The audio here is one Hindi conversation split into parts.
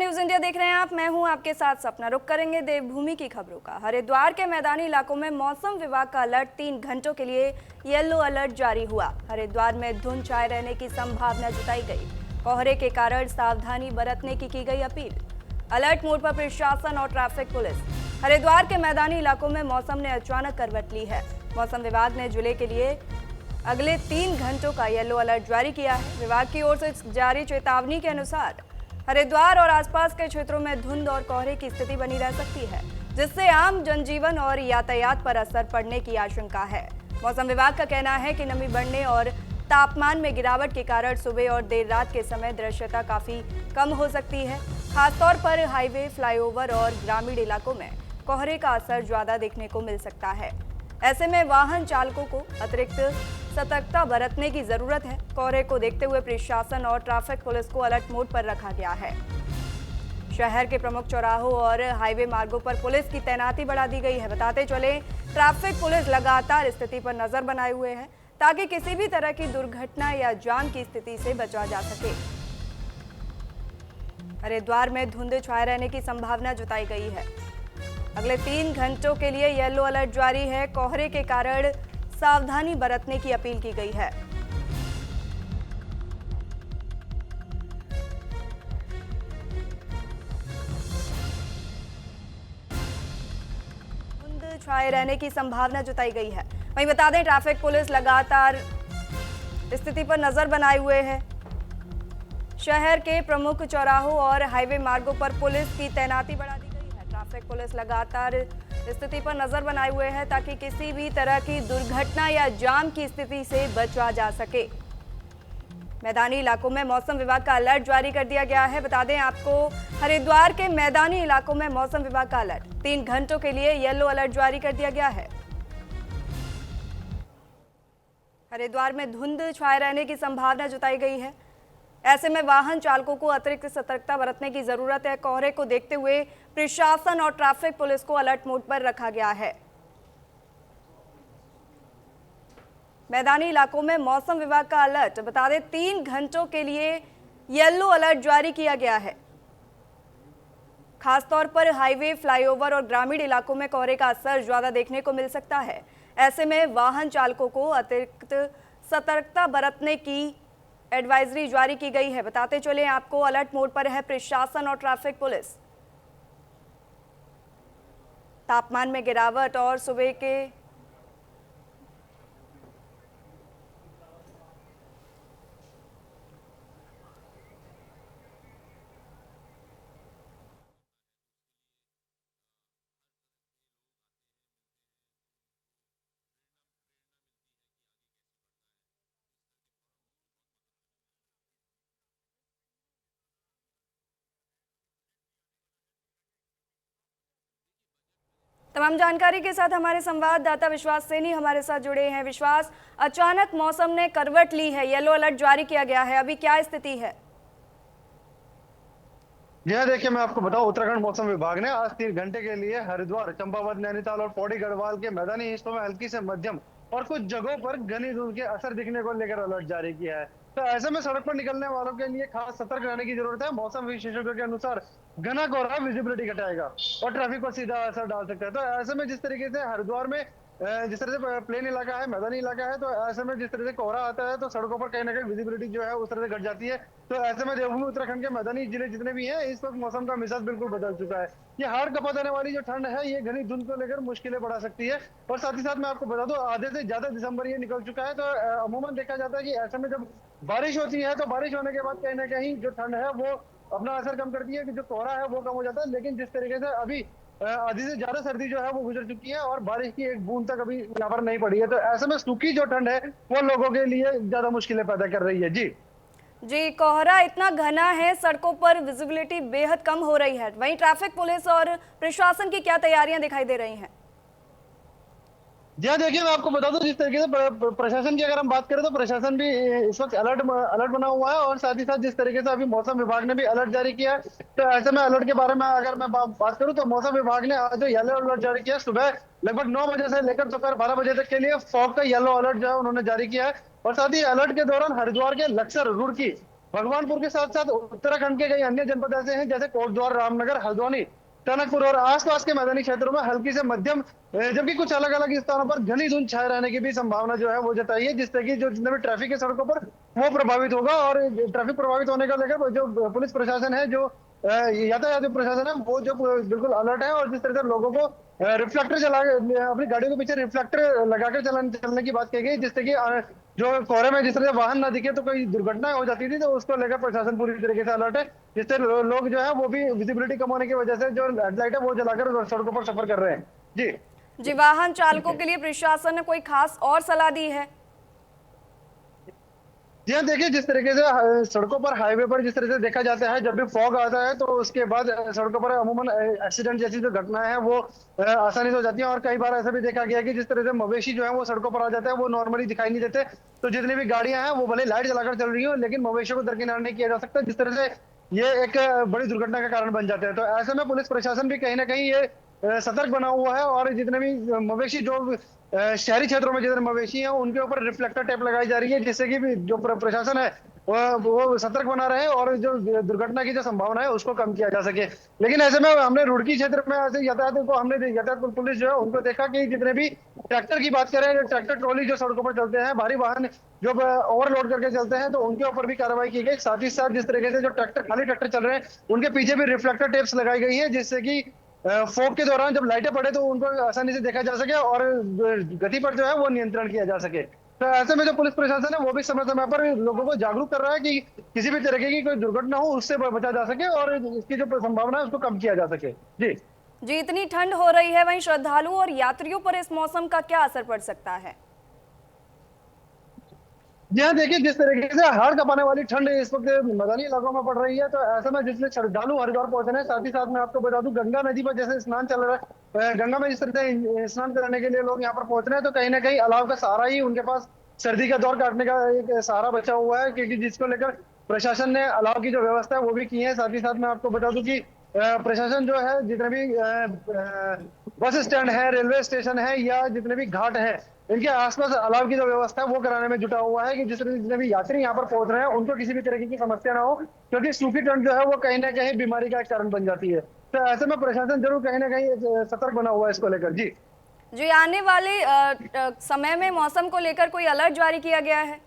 न्यूज इंडिया देख रहे हैं आप। मैं हूं आपके साथ सपना। रुक करेंगे देवभूमि की खबरों का। हरिद्वार के मैदानी इलाकों में मौसम विभाग का अलर्ट 3 घंटों के लिए येलो अलर्ट जारी हुआ। हरिद्वार में धुंध छाए रहने की संभावना जताई गई। कोहरे के कारण सावधानी बरतने की गई अपील। अलर्ट मोड पर प्रशासन और ट्रैफिक पुलिस। हरिद्वार के मैदानी इलाकों में मौसम ने अचानक करवट ली है। मौसम विभाग ने जिले के लिए अगले 3 घंटों का येलो अलर्ट जारी किया है। विभाग की ओर से जारी चेतावनी के अनुसार हरिद्वार और आसपास के क्षेत्रों में धुंध और कोहरे की स्थिति बनी रह सकती है, जिससे आम जनजीवन और यातायात पर असर पड़ने की आशंका है। मौसम विभाग का कहना है कि नमी बढ़ने और तापमान में गिरावट के कारण सुबह और देर रात के समय दृश्यता काफी कम हो सकती है। खासतौर पर हाईवे, फ्लाईओवर और ग्रामीण इलाकों में कोहरे का असर ज्यादा देखने को मिल सकता है। ऐसे में वाहन चालकों को अतिरिक्त सतर्कता बरतने की जरूरत है। कोहरे को देखते हुए प्रशासन और ट्रैफिक पुलिस को अलर्ट मोड पर रखा गया है। शहर के प्रमुख चौराहों और हाईवे मार्गों पर पुलिस की तैनाती बढ़ा दी गई है। बताते चले, ट्रैफिक पुलिस लगातार स्थिति पर नजर बनाए हुए है ताकि किसी भी तरह की दुर्घटना या जाम की स्थिति से बचा जा सके। हरिद्वार में धुंध छाए रहने की संभावना जताई गई है। अगले 3 घंटों के लिए येलो अलर्ट जारी है। कोहरे के कारण सावधानी बरतने की अपील की गई है। धुंध छाए रहने की संभावना जताई गई है। वहीं बता दें, ट्रैफिक पुलिस लगातार स्थिति पर नजर बनाए हुए है। शहर के प्रमुख चौराहों और हाईवे मार्गों पर पुलिस की तैनाती बढ़ा दी गई है। ट्रैफिक पुलिस लगातार स्थिति पर नजर बनाए हुए है ताकि किसी भी तरह की दुर्घटना या जाम की स्थिति से बचा जा सके। मैदानी इलाकों में मौसम विभाग का अलर्ट जारी कर दिया गया है। बता दें आपको, हरिद्वार के मैदानी इलाकों में मौसम विभाग का अलर्ट 3 घंटों के लिए येलो अलर्ट जारी कर दिया गया है। हरिद्वार में धुंध छाए रहने की संभावना जताई गई है। ऐसे में वाहन चालकों को अतिरिक्त सतर्कता बरतने की जरूरत है। कोहरे को देखते हुए प्रशासन और ट्रैफिक पुलिस को अलर्ट मोड पर रखा गया है। मैदानी इलाकों में मौसम विभाग का अलर्ट, बता दें, 3 घंटों के लिए येलो अलर्ट जारी किया गया है। खासतौर पर हाईवे, फ्लाईओवर और ग्रामीण इलाकों में कोहरे का असर ज्यादा देखने को मिल सकता है। ऐसे में वाहन चालकों को अतिरिक्त सतर्कता बरतने की एडवाइजरी जारी की गई है। बताते चले आपको, अलर्ट मोड पर है प्रशासन और ट्रैफिक पुलिस। तापमान में गिरावट और सुबह के तमाम जानकारी के साथ हमारे संवाददाता विश्वास सैनी हमारे साथ जुड़े हैं। विश्वास, अचानक मौसम ने करवट ली है, येलो अलर्ट जारी किया गया है, अभी क्या स्थिति है? यह देखिए, मैं आपको बताऊं, उत्तराखंड मौसम विभाग ने आज 3 घंटे के लिए हरिद्वार, चंपावत, नैनीताल और पौड़ी गढ़वाल के मैदानी हिस्सों में हल्की से मध्यम और कुछ जगहों पर घनी धुंध के असर दिखने को लेकर अलर्ट जारी किया है। तो ऐसे में सड़क पर निकलने वालों के लिए खास सतर्क रहने की जरूरत है। मौसम विशेषज्ञों के अनुसार घना कोहरा विजिबिलिटी घटाएगा और ट्रैफिक पर सीधा असर डाल सकता है। तो ऐसे में जिस तरीके से हरिद्वार में जिस तरह से प्लेन इलाका है, मैदानी इलाका है, तो ऐसे में जिस तरह से कोहरा आता है तो सड़कों पर कहीं ना कहीं विजिबिलिटी जो है उस तरह से घट जाती है। तो ऐसे में देवभूमि उत्तराखंड के मैदानी जिले जितने भी हैं, इस वक्त मौसम का मिजाज बिल्कुल बदल चुका है। ये हाड़ कपा देने वाली जो ठंड है, ये घनी धुंध को लेकर मुश्किलें बढ़ा सकती है। और साथ ही साथ मैं आपको बता दूं, आधे से ज्यादा दिसंबर ये निकल चुका है। तो अमूमन देखा जाता है कि ऐसे में जब बारिश होती है तो बारिश होने के बाद कहीं ना कहीं जो ठंड है वो अपना असर कम करती है, कि जो कोहरा है वो कम हो जाता है। लेकिन जिस तरीके से अभी आधी से ज्यादा सर्दी जो है वो गुजर चुकी है और बारिश की एक बूंद तक अभी यहाँ पर नहीं पड़ी है। तो ऐसे में सूखी जो ठंड है वो लोगों के लिए ज्यादा मुश्किलें पैदा कर रही है। जी, कोहरा इतना घना है, सड़कों पर विजिबिलिटी बेहद कम हो रही है। वहीं ट्रैफिक पुलिस और प्रशासन की क्या तैयारियां दिखाई दे रही हैं? जी हाँ, देखिए, मैं आपको बता दूं, जिस तरीके से प्रशासन की अगर हम बात करें तो प्रशासन भी इस वक्त अलर्ट अलर्ट बना हुआ है। और साथ ही साथ जिस तरीके से अभी मौसम विभाग ने भी अलर्ट जारी किया है, तो ऐसे में अलर्ट के बारे में अगर मैं बात करूं तो मौसम विभाग ने आज जो येलो अलर्ट जारी किया, सुबह लगभग 9 बजे से लेकर दोपहर 12 बजे तक के लिए फॉग का येलो अलर्ट जो है उन्होंने जारी किया है। और साथ ही अलर्ट के दौरान हरिद्वार के लक्सर, रुड़की, भगवानपुर के साथ साथ उत्तराखंड के कई अन्य जनपद ऐसे हैं जैसे कोटद्वार, रामनगर, हल्द्वानी, टनकपुर और आसपास के मैदानी क्षेत्रों में हल्की से मध्यम, जबकि कुछ अलग अलग स्थानों पर घनी धुंध छाए रहने की भी संभावना जो है वो जताई है, जिससे कि जो जितने भी ट्रैफिक है सड़कों पर वो प्रभावित होगा। और ट्रैफिक प्रभावित होने को लेकर जो पुलिस प्रशासन है, जो यातायात प्रशासन है, वो जो बिल्कुल अलर्ट है। और जिस तरह से लोगों को रिफ्लेक्टर चला अपनी गाड़ियों के पीछे रिफ्लेक्टर लगाकर चलने की बात कही गई, जिससे कि जो कोहरे में जिस तरह से वाहन ना दिखे तो कोई दुर्घटना हो जाती थी, तो उसको लेकर प्रशासन पूरी तरीके से अलर्ट है। जिससे लोग जो है वो भी विजिबिलिटी कम होने की वजह से जो हेडलाइट है वो जलाकर सड़कों पर सफर कर रहे हैं। जी जी, वाहन चालकों के लिए प्रशासन ने कोई खास और सलाह दी है? जी हाँ, देखिए जिस तरीके से सड़कों पर, हाईवे पर जिस तरह से देखा जाता है, जब भी फॉग आता है तो उसके बाद सड़कों पर अमूमन एक्सीडेंट जैसी जो घटनाएं हैं वो आसानी से हो जाती हैं। और कई बार ऐसा भी देखा गया है कि जिस तरह से मवेशी जो है वो सड़कों पर आ जाते हैं, वो नॉर्मली दिखाई नहीं देते। तो जितनी भी गाड़ियां हैं वो भले लाइट जलाकर चल रही हो, लेकिन मवेशियों को दरकिनार नहीं किया जा सकता, जिस तरह से ये एक बड़ी दुर्घटना का कारण बन जाते हैं। तो ऐसे में पुलिस प्रशासन भी कहीं ना कहीं ये सतर्क बना हुआ है। और जितने भी मवेशी जो शहरी क्षेत्रों में जितने मवेशी हैं उनके ऊपर रिफ्लेक्टर टेप लगाई जा रही है, जिससे कि भी जो प्रशासन है वो सतर्क बना रहे और जो दुर्घटना की जो संभावना है उसको कम किया जा सके। लेकिन ऐसे में हमने रुड़की क्षेत्र में ऐसे यातायात पुलिस जो है उनको देखा कि जितने भी ट्रैक्टर की बात करें, ट्रैक्टर ट्रॉली जो सड़कों पर चलते हैं, भारी वाहन जो ओवरलोड करके चलते हैं, तो उनके ऊपर भी कार्रवाई की गई। साथ ही साथ जिस तरीके से जो खाली ट्रैक्टर चल रहे हैं उनके पीछे भी रिफ्लेक्टर टेप्स लगाई गई है, जिससे कि फॉग के दौरान जब लाइटें पड़े तो उनको आसानी से देखा जा सके और गति पर जो है वो नियंत्रण किया जा सके। तो ऐसे में जो पुलिस प्रशासन है वो भी समय समय पर लोगों को जागरूक कर रहा है कि किसी भी तरीके की कोई दुर्घटना हो उससे बचा जा सके और इसकी जो संभावना है उसको कम किया जा सके। जी जी, इतनी ठंड हो रही है, वहीं श्रद्धालुओं और यात्रियों पर इस मौसम का क्या असर पड़ सकता है? जी हाँ, देखिए जिस तरीके से हाड़ कांपाने वाली ठंड इस वक्त मैदानी इलाकों में पड़ रही है, तो ऐसे में जिसमें श्रद्धालु हरिद्वार पहुंचे हैं, साथ ही साथ मैं आपको बता दूं गंगा नदी पर जैसे स्नान चल रहा है, गंगा में जिस तरह से स्नान करने के लिए लोग यहाँ पर पहुंच रहे हैं, तो कहीं ना कहीं अलाव का सहारा ही उनके पास सर्दी का दौर काटने का एक सहारा बचा हुआ है, क्योंकि जिसको लेकर प्रशासन ने अलाव की जो व्यवस्था है वो भी की है। साथ ही साथ मैं आपको बता दूं कि प्रशासन जो है जितने भी बस स्टैंड है, रेलवे स्टेशन है या जितने भी घाट है, इनके आसपास अलाव की जो व्यवस्था है वो कराने में जुटा हुआ है कि जितने भी यात्री यहाँ पर पहुंच रहे हैं उनको किसी भी तरीके की समस्या ना हो, क्योंकि सूखी ठंड जो है वो कहीं ना कहीं बीमारी का एक कारण बन जाती है। तो ऐसे में प्रशासन जरूर कहीं ना कहीं सतर्क बना हुआ है इसको लेकर। जी जी, आने वाले समय में मौसम को लेकर कोई अलर्ट जारी किया गया है?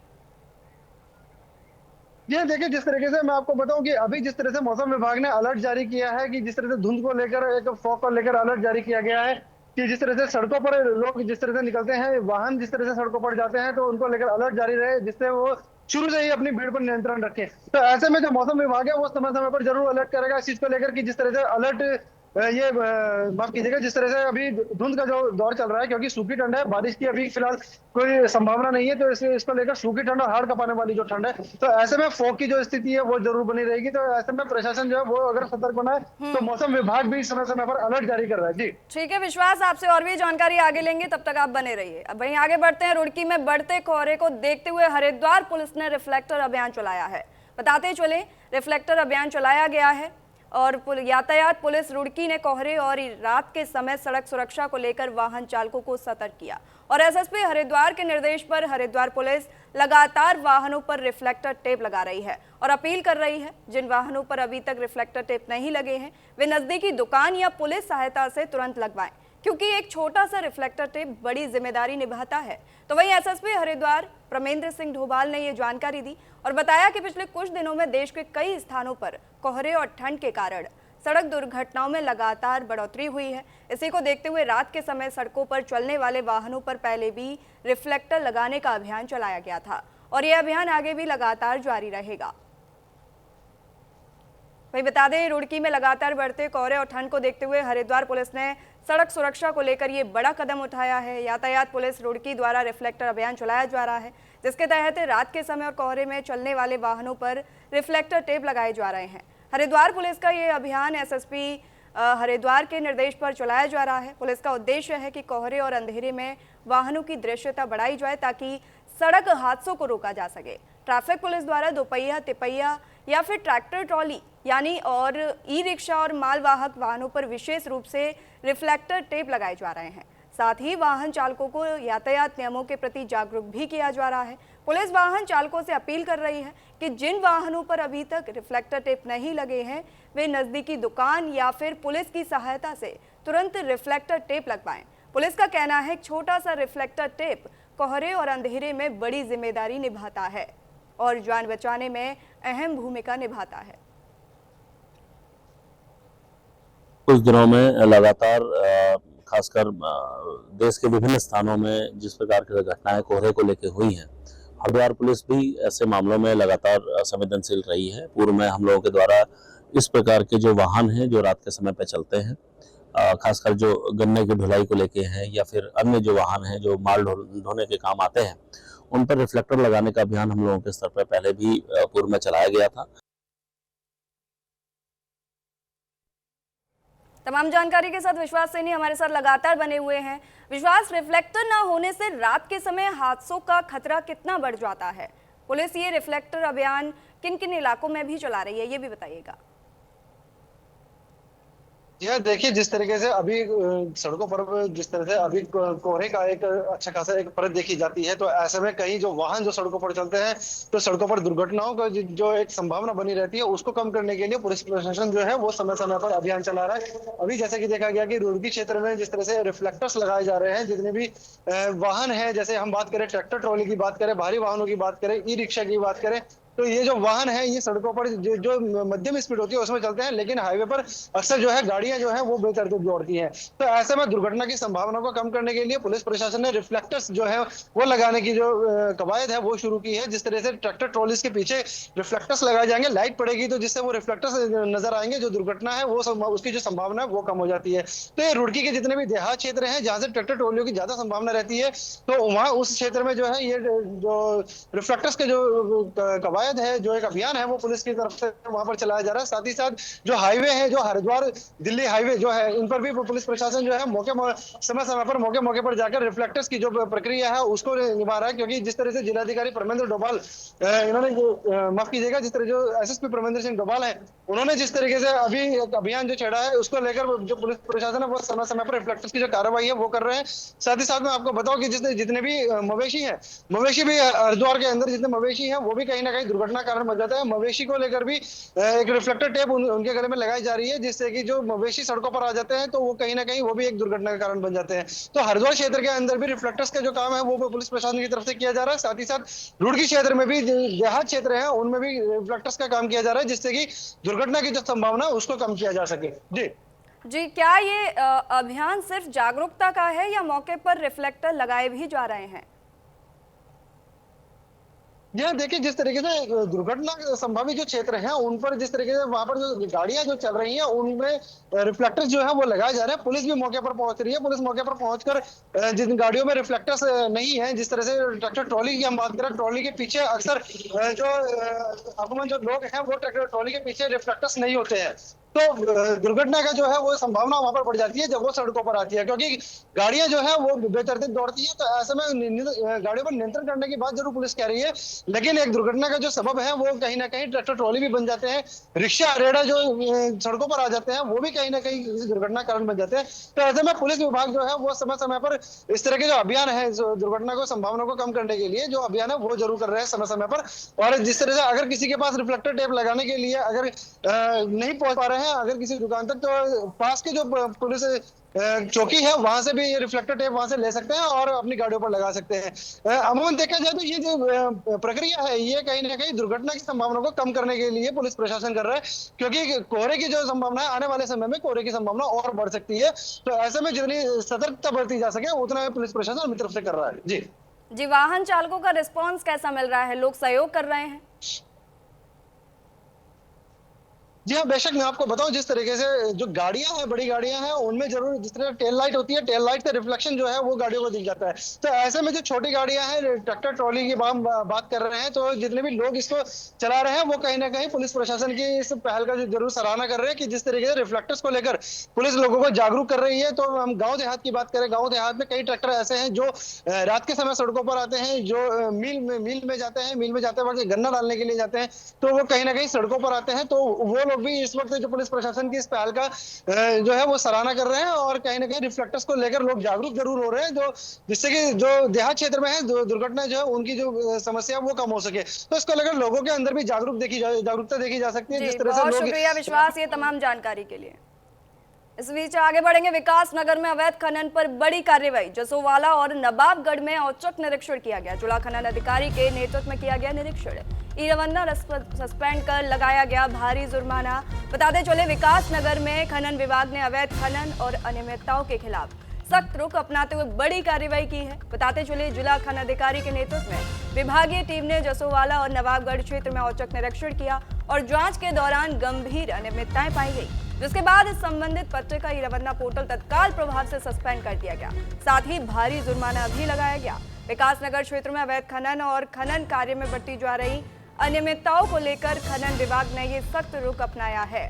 ये देखिए जिस तरीके से मैं आपको बताऊं कि अभी जिस तरह से मौसम विभाग ने अलर्ट जारी किया है कि जिस तरह से धुंध को लेकर, एक फॉग को लेकर अलर्ट जारी किया गया है कि जिस तरह से सड़कों पर लोग जिस तरह से निकलते हैं, वाहन जिस तरह से सड़कों पर जाते हैं, तो उनको लेकर अलर्ट जारी रहे, जिससे वो शुरू से ही अपनी भीड़ पर नियंत्रण रखें। तो ऐसे में जो मौसम विभाग है वो समय समय पर जरूर अलर्ट करेगा इस चीज को लेकर कि जिस तरह से अलर्ट माफ कीजिएगा, जिस तरह से अभी धुंध का जो दौर चल रहा है, क्योंकि सूखी ठंड है, बारिश की अभी फिलहाल कोई संभावना नहीं है, तो इसको लेकर सूखी ठंड और हाड़ कांपाने वाली जो ठंड है, तो ऐसे में फॉग की जो स्थिति है वो जरूर बनी रहेगी। तो ऐसे में प्रशासन जो है वो अगर सतर्क बना है तो मौसम विभाग भी समय समय पर अलर्ट जारी कर रहा है। जी ठीक है विश्वास, आपसे और भी जानकारी आगे लेंगे, तब तक आप बने रहिए। अब वहीं आगे बढ़ते हैं। रुड़की में बढ़ते कोहरे को देखते हुए हरिद्वार पुलिस ने रिफ्लेक्टर अभियान चलाया है। बताते चले, रिफ्लेक्टर अभियान चलाया गया है और यातायात पुलिस रुड़की ने कोहरे और रात के समय सड़क सुरक्षा को लेकर वाहन चालकों को सतर्क किया। और एसएसपी हरिद्वार के निर्देश पर हरिद्वार पुलिस लगातार वाहनों पर रिफ्लेक्टर टेप लगा रही है और अपील कर रही है जिन वाहनों पर अभी तक रिफ्लेक्टर टेप नहीं लगे हैं वे नजदीकी दुकान या पुलिस सहायता से तुरंत लगवाएं, क्योंकि एक छोटा सा रिफ्लेक्टर टेप बड़ी जिम्मेदारी निभाता है। तो वहीं एसएसपी हरिद्वार प्रमेंद्र सिंह ढोभाल ने ये जानकारी दी और बताया कि पिछले कुछ दिनों में देश के कई स्थानों पर कोहरे और ठंड के कारण सड़क दुर्घटनाओं में लगातार बढ़ोतरी हुई है। इसी को देखते हुए रात के समय सड़कों पर चलने वाले वाहनों पर पहले भी रिफ्लेक्टर लगाने का अभियान चलाया गया था और यह अभियान आगे भी लगातार जारी रहेगा। वही बता दें, रुड़की में लगातार बढ़ते कोहरे और ठंड को देखते हुए हरिद्वार पुलिस ने सड़क सुरक्षा को लेकर ये बड़ा कदम उठाया है। यातायात पुलिस रुड़की द्वारा रिफ्लेक्टर अभियान चलाया जा रहा है, जिसके तहत रात के समय और कोहरे में चलने वाले वाहनों पर रिफ्लेक्टर टेप लगाए जा रहे हैं। हरिद्वार पुलिस का ये अभियान एसएसपी हरिद्वार के निर्देश पर चलाया जा रहा है। पुलिस का उद्देश्य है कि कोहरे और अंधेरे में वाहनों की दृश्यता बढ़ाई जाए ताकि सड़क हादसों को रोका जा सके। ट्रैफिक पुलिस द्वारा दोपहिया, तिपहिया या फिर ट्रैक्टर ट्रॉली यानी और ई रिक्शा और मालवाहक वाहनों पर विशेष रूप से रिफ्लेक्टर टेप लगाए जा रहे हैं। साथ ही वाहन चालकों को यातायात नियमों के प्रति जागरूक भी किया जा रहा है। पुलिस वाहन चालकों से अपील कर रही है कि जिन वाहनों पर अभी तक रिफ्लेक्टर टेप नहीं लगे हैं वे नजदीकी दुकान या फिर पुलिस की सहायता से तुरंत रिफ्लेक्टर टेप लगवाएं। पुलिस का कहना है कि छोटा सा रिफ्लेक्टर टेप कोहरे और अंधेरे में बड़ी जिम्मेदारी निभाता है और जान बचाने में अहम भूमिका निभाता है। कुछ दिनों में लगातार खासकर देश के विभिन्न स्थानों में जिस प्रकार की घटनाएं कोहरे को लेकर हुई हैं, हरिद्वार पुलिस भी ऐसे मामलों में लगातार संवेदनशील रही है। पूर्व में हम लोगों के द्वारा इस प्रकार के जो वाहन हैं जो रात के समय पे चलते हैं, खासकर जो गन्ने की ढुलाई को लेके हैं या फिर अन्य जो वाहन हैं जो माल ढोने के काम आते हैं, उन पर रिफ्लेक्टर लगाने का अभियान हम लोगों के स्तर पर पहले भी पूर्व में चलाया गया था। तमाम जानकारी के साथ विश्वास सैनी हमारे साथ लगातार बने हुए हैं। विश्वास, रिफ्लेक्टर ना होने से रात के समय हादसों का खतरा कितना बढ़ जाता है? पुलिस ये रिफ्लेक्टर अभियान किन किन इलाकों में भी चला रही है, ये भी बताइएगा। यह देखिए, जिस तरीके से अभी सड़कों पर जिस तरह से अभी कोहरे का एक अच्छा खासा एक परत देखी जाती है, तो ऐसे में कई जो वाहन जो सड़कों पर चलते हैं तो सड़कों पर दुर्घटनाओं का जो एक संभावना बनी रहती है उसको कम करने के लिए पुलिस प्रशासन जो है वो समय समय पर अभियान चला रहा है। अभी जैसे कि देखा गया कि रुड़की क्षेत्र में जिस तरह से रिफ्लेक्टर्स लगाए जा रहे हैं, जितने भी वाहन है, जैसे हम बात करें ट्रैक्टर ट्रॉली की बात करें, भारी वाहनों की बात करें, ई रिक्शा की बात करें, तो ये जो वाहन है ये सड़कों पर जो मध्यम स्पीड होती है उसमें चलते हैं, लेकिन हाईवे पर अक्सर जो है गाड़ियां जो है वो बेतरतीब दौड़ती हैं। तो ऐसे में दुर्घटना की संभावना को कम करने के लिए पुलिस प्रशासन ने रिफ्लेक्टर्स जो है वो लगाने की जो कवायद है वो शुरू की है। जिस तरह से ट्रैक्टर ट्रॉलीज के पीछे रिफ्लेक्टर्स लगाए जाएंगे, लाइट पड़ेगी तो जिससे वो रिफ्लेक्टर्स नजर आएंगे, जो दुर्घटना है वो उसकी जो संभावना है वो कम हो जाती है। तो ये रुड़की के जितने भी देहात क्षेत्र हैं जहां से ट्रैक्टर ट्रॉलियों की ज्यादा संभावना रहती है, तो वहां उस क्षेत्र में जो है ये जो रिफ्लेक्टर्स के जो कवायद है, जो एक अभियान है वो पुलिस की तरफ से वहां पर चलाया जा रहा है। साथ ही साथ जो हाईवे है, जो हरिद्वार दिल्ली हाईवे जो है, इन पर भी पुलिस प्रशासन जो है समय समय पर मौके पर जाकर रिफ्लेक्टर्स की जो प्रक्रिया है उसको निभा रहा है। क्योंकि जिस तरह से जिलाधिकारी परमेंद्र डोभाल इन्होंने माफ कीजिएगा, जिस तरह जो एसएसपी परमेंद्र सिंह डोभाल है, उन्होंने जिस तरीके से अभी एक अभियान जो छेड़ा है उसको लेकर जो पुलिस प्रशासन है वो समय समय पर रिफ्लेक्टर्स की जो कार्रवाई है वो कर रहे हैं। साथ ही साथ में आपको बताओ कि जितने भी मवेशी है, मवेशी भी हरिद्वार के अंदर जितने मवेशी है वो भी कहीं ना कहीं दुर्घटना कारण बन जाता है। मवेशी को लेकर भी एक रिफ्लेक्टर टेप उनके गले में लगाई जा रही है, जिससे कि जो मवेशी सड़कों पर आ जाते हैं तो वो कहीं ना कहीं वो भी एक दुर्घटना का कारण बन जाते हैं। तो हरिद्वार क्षेत्र के अंदर भी रिफ्लेक्टर्स का जो काम है वो पुलिस प्रशासन की तरफ से किया जा रहा है। साथ ही साथ रुड़की क्षेत्र में भी देहात क्षेत्र है उनमें भी रिफ्लेक्टर्स का काम किया जा रहा है, जिससे कि दुर्घटना की जो संभावना है उसको कम किया जा सके। जी, क्या ये अभियान सिर्फ जागरूकता का है या मौके पर रिफ्लेक्टर लगाए भी जा रहे हैं? यहाँ देखिए, जिस तरीके से दुर्घटना संभावित जो क्षेत्र हैं उन पर जिस तरीके से वहां पर जो गाड़ियां जो चल रही हैं उनमें रिफ्लेक्टर्स जो है वो लगाए जा रहे हैं। पुलिस भी मौके पर पहुंच रही है। पुलिस मौके पर पहुंचकर जिन गाड़ियों में रिफ्लेक्टर्स नहीं है, जिस तरह से ट्रैक्टर ट्रॉली की हम बात करें, ट्रॉली के पीछे अक्सर जो अमूमन जो लोग हैं वो ट्रैक्टर ट्रॉली के पीछे रिफ्लेक्टर्स नहीं होते हैं, तो दुर्घटना का जो है वो संभावना वहां पर बढ़ जाती है जब वो सड़कों पर आती है, क्योंकि गाड़ियां जो है वो बेतरतीब दौड़ती है। तो ऐसे में गाड़ियों पर नियंत्रण करने की बात जरूर पुलिस कह रही है, लेकिन एक दुर्घटना का जो सबब है वो कहीं ना कहीं ट्रैक्टर ट्रॉली भी बन जाते हैं, रिक्शा रेड़ा जो सड़कों पर आ जाते हैं वो भी कहीं ना कहीं दुर्घटना कारण बन जाते हैं। तो ऐसे में पुलिस विभाग जो है वो समय समय पर इस तरह के जो अभियान है, दुर्घटना को संभावना को कम करने के लिए जो अभियान है वो जरूर कर रहे हैं समय समय पर। और जिस तरह से अगर किसी के पास रिफ्लेक्टर टेप लगाने के लिए अगर नहीं पहुंच पा रहे हैं अगर किसी दुकान तक, तो पास के जो पुलिस चौकी है वहां से भी ये रिफ्लेक्टर टेप वहां से ले सकते हैं और अपनी गाड़ियों पर लगा सकते हैं। अमूमन देखा जाए तो ये जो प्रक्रिया है ये कहीं ना कहीं दुर्घटना की संभावना को कम करने के लिए पुलिस प्रशासन कर रहा है, क्योंकि कोहरे की जो संभावना है आने वाले समय में कोहरे की संभावना और बढ़ सकती है। तो ऐसे में जितनी सतर्कता बरती जा सके उतना पुलिस प्रशासन अपनी तरफ से कर रहा है। जी, वाहन चालकों का रिस्पॉन्स कैसा मिल रहा है? लोग सहयोग कर रहे हैं? जी हाँ, बेशक मैं आपको बताऊं, जिस तरीके से जो गाड़ियां हैं, बड़ी गाड़ियां हैं, उनमें जरूर जिस तरह टेल लाइट होती है, टेल लाइट से रिफ्लेक्शन जो है वो गाड़ियों को दिख जाता है। तो ऐसे में जो छोटी गाड़ियां हैं, ट्रैक्टर ट्रॉली की बात कर रहे हैं, तो जितने भी लोग इसको चला रहे हैं वो कहीं ना कहीं पुलिस प्रशासन की इस पहल का जरूर सराहना कर रहे हैं कि जिस तरीके से रिफ्लेक्टर्स को लेकर पुलिस लोगों को जागरूक कर रही है। तो हम गाँव देहात की बात करें, गाँव देहात में कई ट्रैक्टर ऐसे हैं जो रात के समय सड़कों पर आते हैं, जो मिल में जाते हैं, मिल में जाते वक्त गन्ना डालने के लिए जाते हैं, तो वो कहीं ना कहीं सड़कों पर आते हैं। तो वो लोग भी इस वक्त जो पुलिस प्रशासन की इस पहल का जो है वो सराहना कर रहे हैं, और कहीं ना कहीं रिफ्लेक्टर्स को लेकर लोग जागरूक जरूर हो रहे हैं, जो जिससे कि जो देहात क्षेत्र में है दुर्घटना जो है उनकी जो समस्या है वो कम हो सके। तो इसको लेकर लोगों के अंदर भी जागरूकता देखी जा सकती है, जी जिस तरह से बहुत लोग शुक्रिया विश्वास ये तमाम जानकारी के लिए। इस बीच आगे बढ़ेंगे। विकास नगर में अवैध खनन पर बड़ी कार्रवाई, जसोवाला और नवाबगढ़ में औचक निरीक्षण किया गया। जिला खनन अधिकारी के नेतृत्व में किया गया निरीक्षण। ई रवन्ना सस्पेंड कर लगाया गया भारी जुर्माना। बताते चले विकास नगर में खनन विभाग ने अवैध खनन और अनियमितताओं के खिलाफ सख्त रुख अपनाते हुए बड़ी कार्रवाई की है। बताते चले जिला खनन अधिकारी के नेतृत्व में विभागीय टीम ने जसोवाला और नवाबगढ़ क्षेत्र में औचक निरीक्षण किया और जांच के दौरान गंभीर अनियमितताएं पाई गई, जिसके बाद संबंधित पत्र का ई रवन्ना पोर्टल तत्काल प्रभाव से सस्पेंड कर दिया गया। साथ ही भारी जुर्माना भी लगाया गया। विकास नगर क्षेत्र में अवैध खनन और खनन कार्य में बरती जा रही अनियमितताओं को लेकर खनन विभाग ने ये सख्त रुख अपनाया है।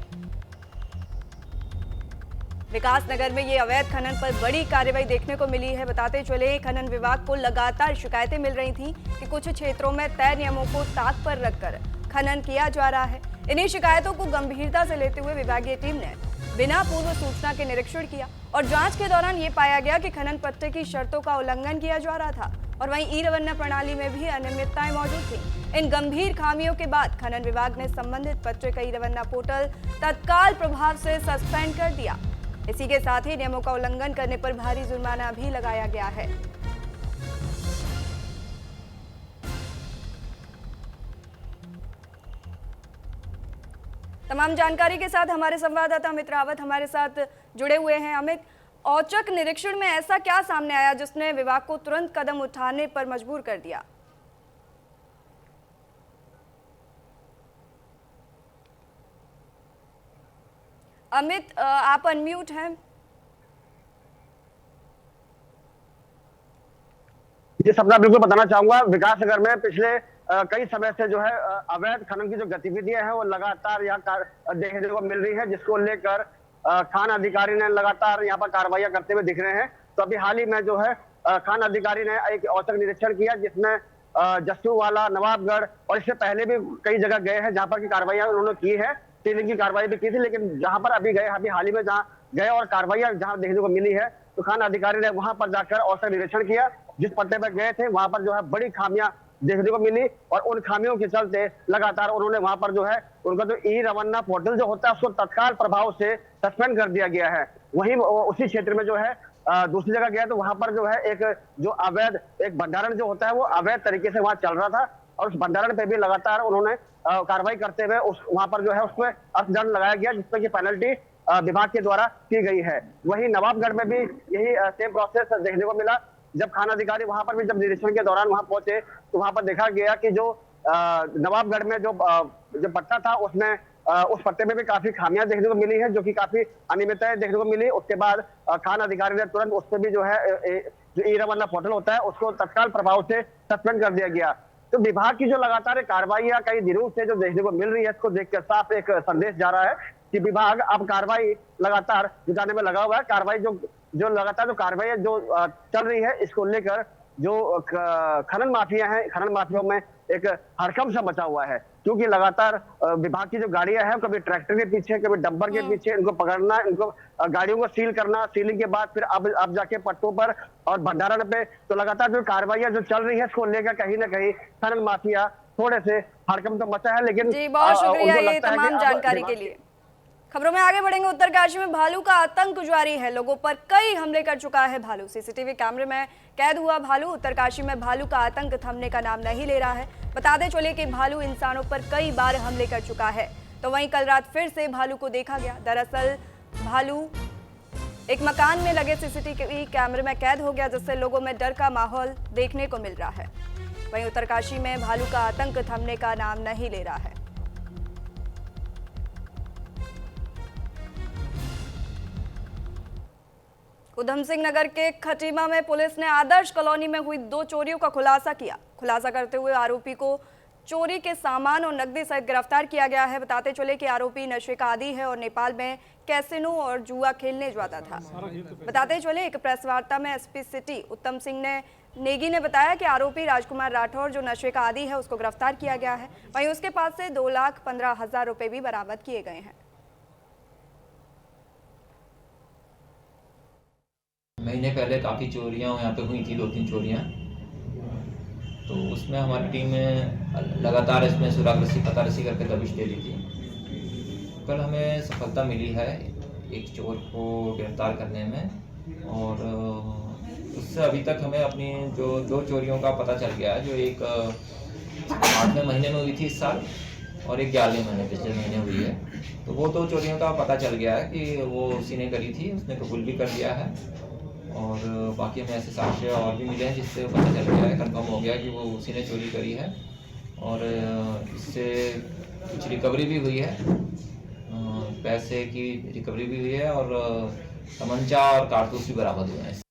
विकास नगर में ये अवैध खनन पर बड़ी कार्रवाई देखने को मिली है। बताते चले खनन विभाग को लगातार शिकायतें मिल रही थी कि कुछ क्षेत्रों में तय नियमों को ताक पर रखकर खनन किया जा रहा है। इन्हीं शिकायतों को गंभीरता से लेते हुए विभागीय टीम ने बिना पूर्व सूचना के निरीक्षण किया और जांच के दौरान ये पाया गया कि खनन पट्टे की शर्तों का उल्लंघन किया जा रहा था और वहीं ई रवन्ना प्रणाली में भी अनियमितताएं मौजूद थी। इन गंभीर खामियों के बाद खनन विभाग ने संबंधित पट्टे का ई रवन्ना पोर्टल तत्काल प्रभाव से सस्पेंड कर दिया। इसी के साथ ही नियमों का उल्लंघन करने पर भारी जुर्माना भी लगाया गया है। तमाम जानकारी के साथ हमारे संवाददाता अमित रावत हमारे साथ जुड़े हुए हैं। अमित, औचक निरीक्षण में ऐसा क्या सामने आया जिसने विभाग को तुरंत कदम उठाने पर मजबूर कर दिया? अमित, आप अनम्यूट हैं। ये सपना बिल्कुल बताना चाहूंगा। विकास नगर में पिछले कई समय से जो है अवैध खनन की जो गतिविधियां हैं वो लगातार यहाँ देखने को मिल रही है, जिसको लेकर खान अधिकारी ने लगातार यहाँ पर कार्रवाइयां करते हुए दिख रहे हैं। तो अभी हाल ही में जो है खान अधिकारी ने एक औचक निरीक्षण किया, जिसमें जस्सूवाला, नवाबगढ़ और इससे पहले भी कई जगह गए हैं जहाँ पर की कार्रवाइयां उन्होंने की है। सीलिंग की कार्रवाई भी की थी, लेकिन जहाँ पर अभी गए, अभी हाल ही में जहाँ गए और कार्रवाइयां जहाँ देखने को मिली है, तो खान अधिकारी ने वहां पर जाकर औचक निरीक्षण किया। जिस पट्टे पर गए थे वहां पर जो है बड़ी खामियां देखने को मिली और उन खामियों के चलते लगातार उन्होंने वहां पर जो है उनका जो ई रवन्ना पोर्टल जो होता है उसको तत्काल प्रभाव से सस्पेंड कर दिया गया है। वहीं उसी क्षेत्र में जो है दूसरी जगह गया तो वहां पर जो है एक जो अवैध एक भंडारण जो होता है वो अवैध तरीके से वहां चल रहा था और उस भंडारण पे भी लगातार उन्होंने कार्रवाई करते हुए वहां पर जो है उसमें अर्थदंड लगाया गया, जिसपे की पेनल्टी विभाग के द्वारा की गई है। वहीं नवाबगढ़ में भी यही सेम प्रोसेस देखने को मिला। जब खान अधिकारी वहां पर भी जब निरीक्षण के दौरान वहां पहुंचे तो वहां पर देखा गया कि जो नवाबगढ़ में जो पट्टा था उसमें उस पट्टे में भी काफी खामियां देखने को मिली है, जो कि काफी अनियमितताएं देखने को मिली। उसके बाद खान अधिकारी ने तुरंत उस पर भी जो है जो ई रवन्ना पोर्टल होता है उसको तत्काल प्रभाव से सस्पेंड कर दिया गया। तो विभाग की जो लगातार कार्रवाइयां कई दिनों से जो देखने को मिल रही है, इसको देखकर साफ एक संदेश जा रहा है कि विभाग अब कार्रवाई लगातार जुटाने में लगा हुआ है। कार्रवाई जो लगातार जो कार्रवाई जो चल रही है, इसको लेकर जो खनन माफिया हैं, खनन माफियों में एक हड़कंप सा मचा हुआ है, क्योंकि लगातार विभाग की जो गाड़ियां हैं कभी ट्रैक्टर के पीछे, कभी डंपर के पीछे, इनको पकड़ना, इनको गाड़ियों को सील करना, सीलिंग के बाद फिर अब जाके पट्टों पर और भंडारण पे, तो लगातार जो कार्रवाइयां जो चल रही है इसको लेकर कहीं ना कहीं खनन माफिया थोड़े से हड़कंप तो मचा है। लेकिन जी बहुत शुक्रिया ये तमाम जानकारी के लिए। खबरों में आगे बढ़ेंगे। उत्तरकाशी में भालू का आतंक जारी है, लोगों पर कई हमले कर चुका है भालू। सीसीटीवी कैमरे में कैद हुआ भालू। उत्तरकाशी में भालू का आतंक थमने का नाम नहीं ले रहा है। बताते चले कि भालू इंसानों पर कई बार हमले कर चुका है, तो वहीं कल रात फिर से भालू को देखा गया। दरअसल भालू एक मकान में लगे सीसीटीवी कैमरे में कैद हो गया, जिससे लोगों में डर का माहौल देखने को मिल रहा है। वहीं उत्तरकाशी में भालू का आतंक थमने का नाम नहीं ले रहा है। उधम सिंह नगर के खटीमा में पुलिस ने आदर्श कॉलोनी में हुई 2 चोरियों का खुलासा किया। खुलासा करते हुए आरोपी को चोरी के सामान और नकदी सहित गिरफ्तार किया गया है। बताते चले कि आरोपी नशे का आदी है और नेपाल में कैसीनो और जुआ खेलने जाता था। बताते चले एक प्रेस वार्ता में एसपी सिटी उत्तम सिंह नेगी ने बताया कि आरोपी राजकुमार राठौर जो नशे का आदी है उसको गिरफ्तार किया गया है। वहीं उसके पास से 2,15,000 रुपए भी बरामद किए गए हैं। महीने पहले काफ़ी चोरियाँ यहाँ पे हुई थी, 2-3 चोरियाँ। तो उसमें हमारी टीम ने लगातार इसमें सुराग पता रसी करके दबिश दे रही थी। कल हमें सफलता मिली है एक चोर को गिरफ्तार करने में, और उससे अभी तक हमें अपनी जो 2 चोरियों का पता चल गया है, जो एक 8वें महीने में हुई थी इस साल, और एक 11वें महीने पिछले महीने हुई है। तो वो 2 चोरियों का पता चल गया है कि वो उसी ने करी थी, उसने कबूल भी कर दिया है, और बाकी हमें ऐसे साक्ष्य और भी मिले हैं जिससे पता चल गया है, कंफर्म हो गया कि वो उसी ने चोरी करी है। और इससे कुछ रिकवरी भी हुई है, पैसे की रिकवरी भी हुई है, और तमंचा और कारतूस भी बरामद हुए हैं।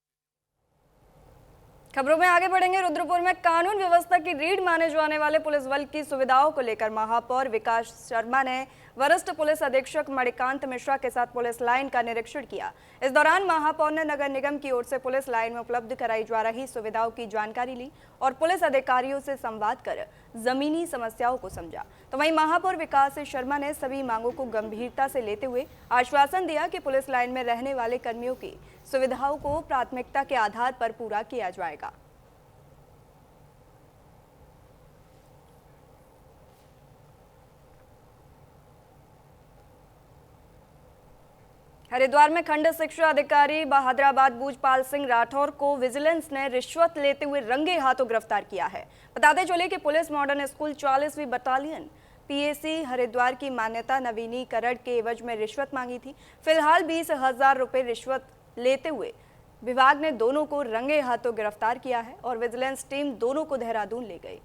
खबरों में आगे बढ़ेंगे। रुद्रपुर में कानून व्यवस्था की रीढ़ माने जाने वाले पुलिस बल की सुविधाओं को लेकर महापौर विकास शर्मा ने वरिष्ठ पुलिस अधीक्षक मणिकांत मिश्रा के साथ पुलिस लाइन का निरीक्षण किया। इस दौरान महापौर ने नगर निगम की ओर से पुलिस लाइन में उपलब्ध कराई जा रही सुविधाओं की जानकारी ली और पुलिस अधिकारियों से संवाद कर जमीनी समस्याओं को समझा। तो वहीं महापौर विकास शर्मा ने सभी मांगों को गंभीरता से लेते हुए आश्वासन दिया कि पुलिस लाइन में रहने वाले कर्मियों की सुविधाओं को प्राथमिकता के आधार पर पूरा किया जाएगा। हरिद्वार में खंड शिक्षा अधिकारी बहादुराबाद बूझपाल सिंह राठौर को विजिलेंस ने रिश्वत लेते हुए रंगे हाथों गिरफ्तार किया है। बताते चले कि पुलिस मॉडर्न स्कूल 44वीं बटालियन पीएसी हरिद्वार की मान्यता नवीनीकरण के एवज में रिश्वत मांगी थी। फिलहाल 20,000 रुपए रिश्वत लेते हुए विभाग ने दोनों को रंगे हाथों गिरफ्तार किया है और विजिलेंस टीम दोनों को देहरादून ले गई।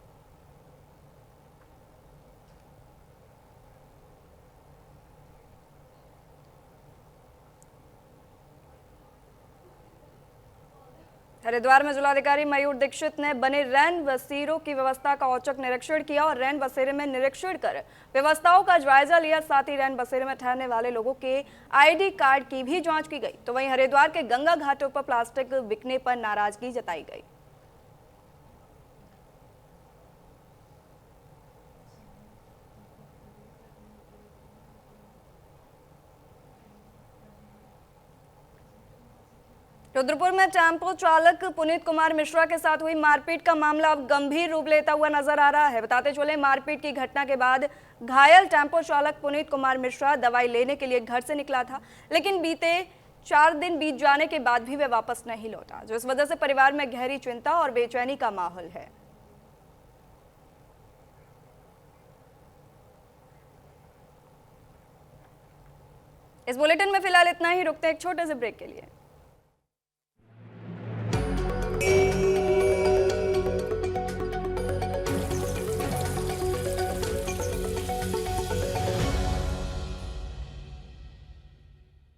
हरिद्वार में जिलाधिकारी मयूर दीक्षित ने बने रैन बसेरों की व्यवस्था का औचक निरीक्षण किया और रैन बसेरे में निरीक्षण कर व्यवस्थाओं का जायजा लिया। साथ ही रैन बसेरे में ठहरने वाले लोगों के आईडी कार्ड की भी जांच की गई। तो वहीं हरिद्वार के गंगा घाटों पर प्लास्टिक बिकने पर नाराजगी जताई गई। रुद्रपुर में टेम्पो चालक पुनीत कुमार मिश्रा के साथ हुई मारपीट का मामला अब गंभीर रूप लेता हुआ नजर आ रहा है। बताते चले मारपीट की घटना के बाद घायल टेम्पो चालक पुनीत कुमार मिश्रा दवाई लेने के लिए घर से निकला था, लेकिन बीते 4 दिन बीत जाने के बाद भी वह वापस नहीं लौटा, जो इस वजह से परिवार में गहरी चिंता और बेचैनी का माहौल है। इस बुलेटिन में फिलहाल इतना ही। रुकते हैं एक छोटे से ब्रेक के लिए।